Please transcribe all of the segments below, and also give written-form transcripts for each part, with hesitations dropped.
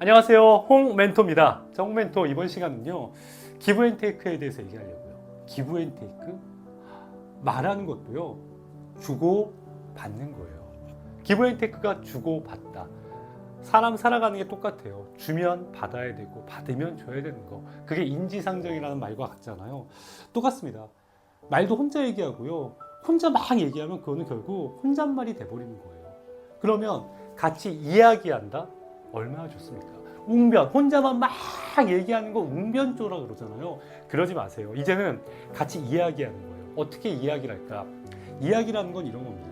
안녕하세요, 홍멘토입니다. 자, 홍멘토 이번 시간은요, 기브앤테이크에 대해서 얘기하려고요. 기브앤테이크? 말하는 것도요, 주고 받는 거예요. 기브앤테이크가 주고 받다. 사람 살아가는 게 똑같아요. 주면 받아야 되고 받으면 줘야 되는 거. 그게 인지상정이라는 말과 같잖아요. 똑같습니다. 말도 혼자 얘기하고요. 혼자 막 얘기하면 그거는 결국 혼잣말이 돼버리는 거예요. 그러면 같이 이야기한다? 얼마나 좋습니까? 웅변, 혼자만 막 얘기하는 거 웅변조라 그러잖아요. 그러지 마세요. 이제는 같이 이야기하는 거예요. 어떻게 이야기를 할까? 이야기라는 건 이런 겁니다.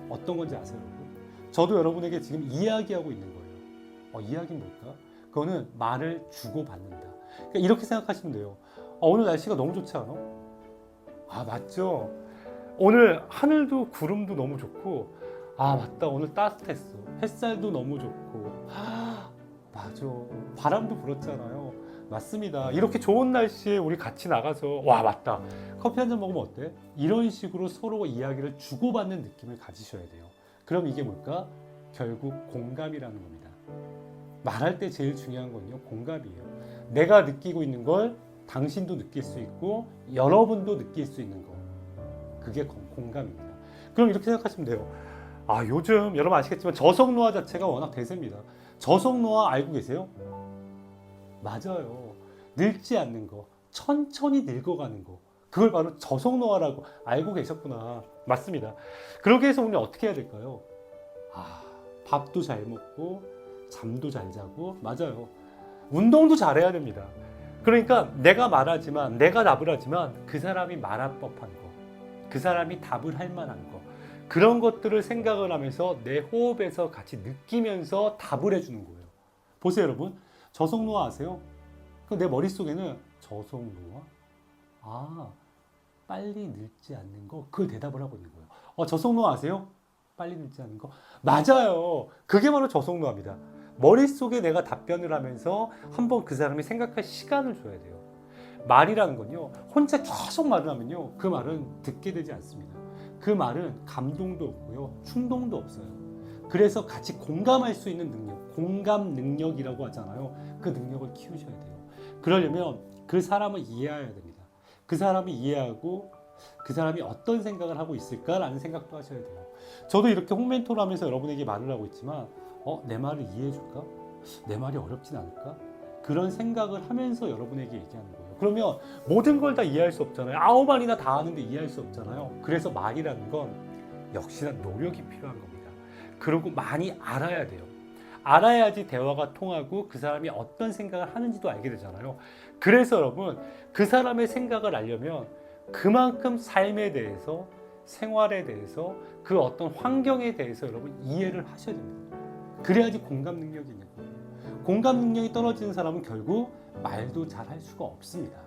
어떤 건지 아세요, 여러분? 저도 여러분에게 지금 이야기하고 있는 거예요. 이야기는 뭘까? 그거는 말을 주고받는다. 그러니까 이렇게 생각하시면 돼요. 오늘 날씨가 너무 좋지 않아? 맞죠? 오늘 하늘도 구름도 너무 좋고, 맞다, 오늘 따뜻했어. 햇살도 너무 좋고, 맞아, 바람도 불었잖아요. 맞습니다. 이렇게 좋은 날씨에 우리 같이 나가서, 맞다, 커피 한 잔 먹으면 어때? 이런 식으로 서로 이야기를 주고받는 느낌을 가지셔야 돼요. 그럼 이게 뭘까? 결국 공감이라는 겁니다. 말할 때 제일 중요한 건요, 공감이에요. 내가 느끼고 있는 걸 당신도 느낄 수 있고 여러분도 느낄 수 있는 거, 그게 공감입니다. 그럼 이렇게 생각하시면 돼요. 요즘 여러분 아시겠지만 저속노화 자체가 워낙 대세입니다. 저속노화 알고 계세요? 맞아요. 늙지 않는 거, 천천히 늙어가는 거, 그걸 바로 저속노화라고 알고 계셨구나. 맞습니다. 그러기 위해서 우리는 어떻게 해야 될까요? 밥도 잘 먹고 잠도 잘 자고, 맞아요, 운동도 잘해야 됩니다. 그러니까 내가 말하지만, 내가 답을 하지만 그 사람이 말할 법한 거, 그 사람이 답을 할 만한 거, 그런 것들을 생각을 하면서 내 호흡에서 같이 느끼면서 답을 해주는 거예요. 보세요, 여러분. 저속노화 아세요? 내 머릿속에는 저속노화? 빨리 늙지 않는 거, 그 대답을 하고 있는 거예요. 저속노화 아세요? 빨리 늙지 않는 거? 맞아요. 그게 바로 저속노화입니다. 머릿속에 내가 답변을 하면서 한번 그 사람이 생각할 시간을 줘야 돼요. 말이라는 건요, 혼자 계속 말을 하면요, 그 말은 듣게 되지 않습니다. 그 말은 감동도 없고요, 충동도 없어요. 그래서 같이 공감할 수 있는 능력, 공감 능력이라고 하잖아요. 그 능력을 키우셔야 돼요. 그러려면 그 사람을 이해해야 됩니다. 그 사람을 이해하고 그 사람이 어떤 생각을 하고 있을까라는 생각도 하셔야 돼요. 저도 이렇게 홍멘토를 하면서 여러분에게 말을 하고 있지만, 내 말을 이해해 줄까? 내 말이 어렵진 않을까? 그런 생각을 하면서 여러분에게 얘기하는 거예요. 그러면 모든 걸 다 이해할 수 없잖아요. 9마리나 다 아는데 이해할 수 없잖아요. 그래서 말이라는 건 역시나 노력이 필요한 겁니다. 그리고 많이 알아야 돼요. 알아야지 대화가 통하고 그 사람이 어떤 생각을 하는지도 알게 되잖아요. 그래서 여러분, 그 사람의 생각을 알려면 그만큼 삶에 대해서, 생활에 대해서, 그 어떤 환경에 대해서 여러분 이해를 하셔야 됩니다. 그래야지 공감 능력이 있는 거예요. 공감 능력이 떨어지는 사람은 결국 말도 잘 할 수가 없습니다.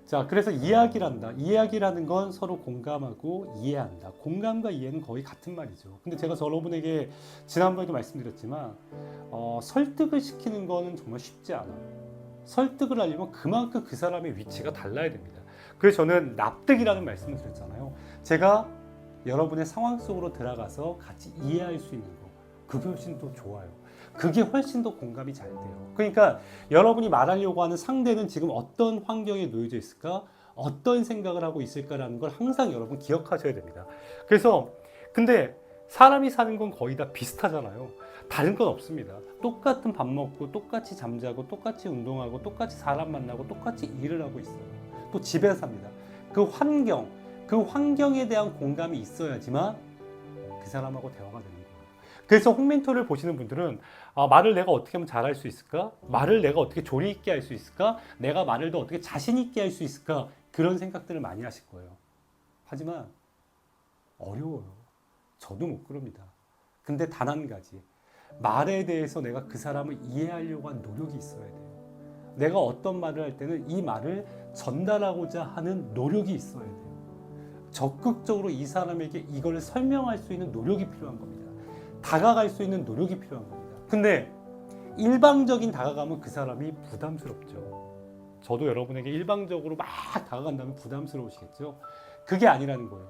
자, 그래서 이야기라는 건 서로 공감하고 이해한다. 공감과 이해는 거의 같은 말이죠. 근데 제가 여러분에게 지난번에도 말씀드렸지만, 설득을 시키는 거는 정말 쉽지 않아요. 설득을 하려면 그만큼 그 사람의 위치가 달라야 됩니다. 그래서 저는 납득이라는 말씀을 드렸잖아요. 제가 여러분의 상황 속으로 들어가서 같이 이해할 수 있는 거, 그게 훨씬 더 좋아요. 그게 훨씬 더 공감이 잘 돼요. 그러니까 여러분이 말하려고 하는 상대는 지금 어떤 환경에 놓여져 있을까? 어떤 생각을 하고 있을까라는 걸 항상 여러분 기억하셔야 됩니다. 그래서 근데 사람이 사는 건 거의 다 비슷하잖아요. 다른 건 없습니다. 똑같은 밥 먹고 똑같이 잠자고 똑같이 운동하고 똑같이 사람 만나고 똑같이 일을 하고 있어요. 또 집에서 삽니다. 그 환경에 대한 공감이 있어야지만 그 사람하고 대화가 되는 거예요. 그래서 홍멘토를 보시는 분들은 말을 내가 어떻게 하면 잘할 수 있을까? 말을 내가 어떻게 조리 있게 할 수 있을까? 내가 말을 더 어떻게 자신 있게 할 수 있을까? 그런 생각들을 많이 하실 거예요. 하지만 어려워요. 저도 못 그럽니다. 근데 단 한 가지, 말에 대해서 내가 그 사람을 이해하려고 한 노력이 있어야 돼요. 내가 어떤 말을 할 때는 이 말을 전달하고자 하는 노력이 있어야 돼요. 적극적으로 이 사람에게 이걸 설명할 수 있는 노력이 필요한 겁니다. 다가갈 수 있는 노력이 필요한 겁니다. 근데 일방적인 다가가면 그 사람이 부담스럽죠. 저도 여러분에게 일방적으로 막 다가간다면 부담스러우시겠죠. 그게 아니라는 거예요.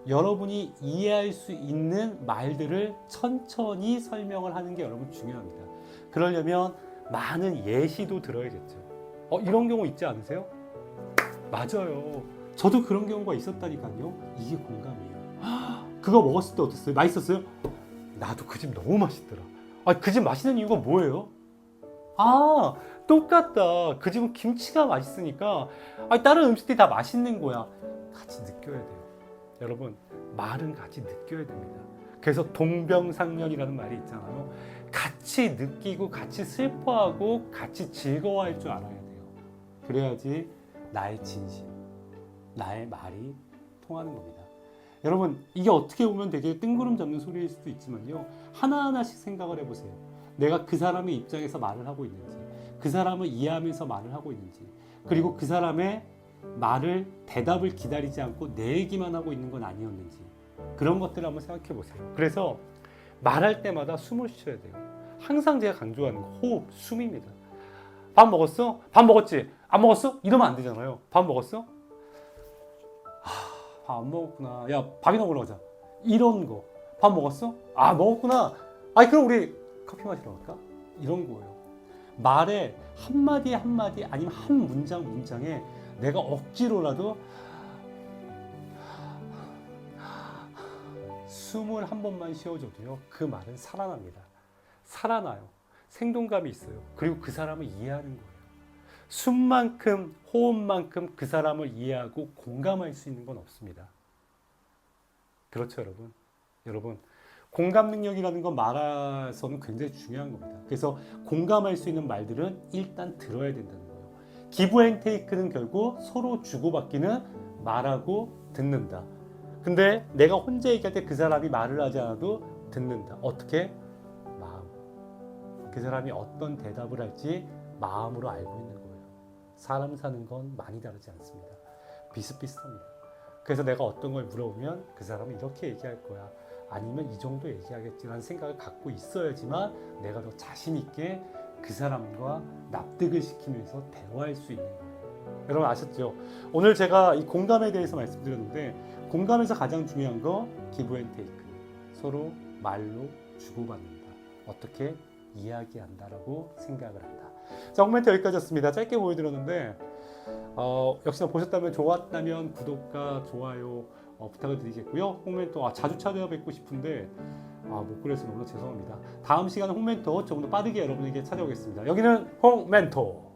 여러분이 이해할 수 있는 말들을 천천히 설명을 하는 게 여러분 중요합니다. 그러려면 많은 예시도 들어야겠죠. 이런 경우 있지 않으세요? 맞아요. 저도 그런 경우가 있었다니까요. 이게 공감이에요. 그거 먹었을 때 어땠어요? 맛있었어요? 나도 그 집 너무 맛있더라. 그 집 맛있는 이유가 뭐예요? 똑같다. 그 집은 김치가 맛있으니까 다른 음식들이 다 맛있는 거야. 같이 느껴야 돼요. 여러분, 말은 같이 느껴야 됩니다. 그래서 동병상련이라는 말이 있잖아요. 같이 느끼고 같이 슬퍼하고 같이 즐거워할 줄 알아야 돼요. 그래야지 나의 진심, 나의 말이 통하는 겁니다. 여러분, 이게 어떻게 보면 되게 뜬구름 잡는 소리일 수도 있지만요. 하나하나씩 생각을 해보세요. 내가 그 사람의 입장에서 말을 하고 있는지, 그 사람을 이해하면서 말을 하고 있는지, 그리고 그 사람의 말을, 대답을 기다리지 않고 내 얘기만 하고 있는 건 아니었는지, 그런 것들을 한번 생각해 보세요. 그래서 말할 때마다 숨을 쉬어야 돼요. 항상 제가 강조하는 거, 호흡, 숨입니다. 밥 먹었어? 밥 먹었지? 안 먹었어? 이러면 안 되잖아요. 밥 먹었어? 밥 안 먹었구나. 야, 밥이나 먹으러 가자. 이런 거. 밥 먹었어? 먹었구나. 그럼 우리 커피 마시러 갈까? 이런 거예요. 말에 한마디 한마디 아니면 한 문장 문장에 내가 억지로라도 숨을 한 번만 쉬어줘도요, 그 말은 살아납니다. 살아나요. 생동감이 있어요. 그리고 그 사람을 이해하는 거예요. 숨만큼, 호흡만큼 그 사람을 이해하고 공감할 수 있는 건 없습니다. 그렇죠, 여러분? 여러분, 공감 능력이라는 건 말해서는 굉장히 중요한 겁니다. 그래서 공감할 수 있는 말들은 일단 들어야 된다는 거예요. 기브 앤 테이크는 결국 서로 주고받기는 말하고 듣는다. 근데 내가 혼자 얘기할 때 그 사람이 말을 하지 않아도 듣는다. 어떻게? 마음. 그 사람이 어떤 대답을 할지 마음으로 알고 있는 거예요. 사람 사는 건 많이 다르지 않습니다. 비슷비슷합니다. 그래서 내가 어떤 걸 물어보면 그 사람은 이렇게 얘기할 거야. 아니면 이 정도 얘기하겠지라는 생각을 갖고 있어야지만 내가 더 자신 있게 그 사람과 납득을 시키면서 대화할 수 있는 거예요. 여러분 아셨죠? 오늘 제가 이 공감에 대해서 말씀드렸는데, 공감에서 가장 중요한 거 기브 앤 테이크. 서로 말로 주고받는다. 어떻게 이야기한다라고 생각을 한다. 자, 코멘트 여기까지였습니다. 짧게 보여드렸는데 역시나 보셨다면, 좋았다면 구독과 좋아요 부탁을 드리겠고요. 홍멘토 자주 찾아뵙고 싶은데 못 그래서 너무 죄송합니다. 다음 시간에 홍멘토 조금 더 빠르게 여러분에게 찾아오겠습니다. 여기는 홍멘토.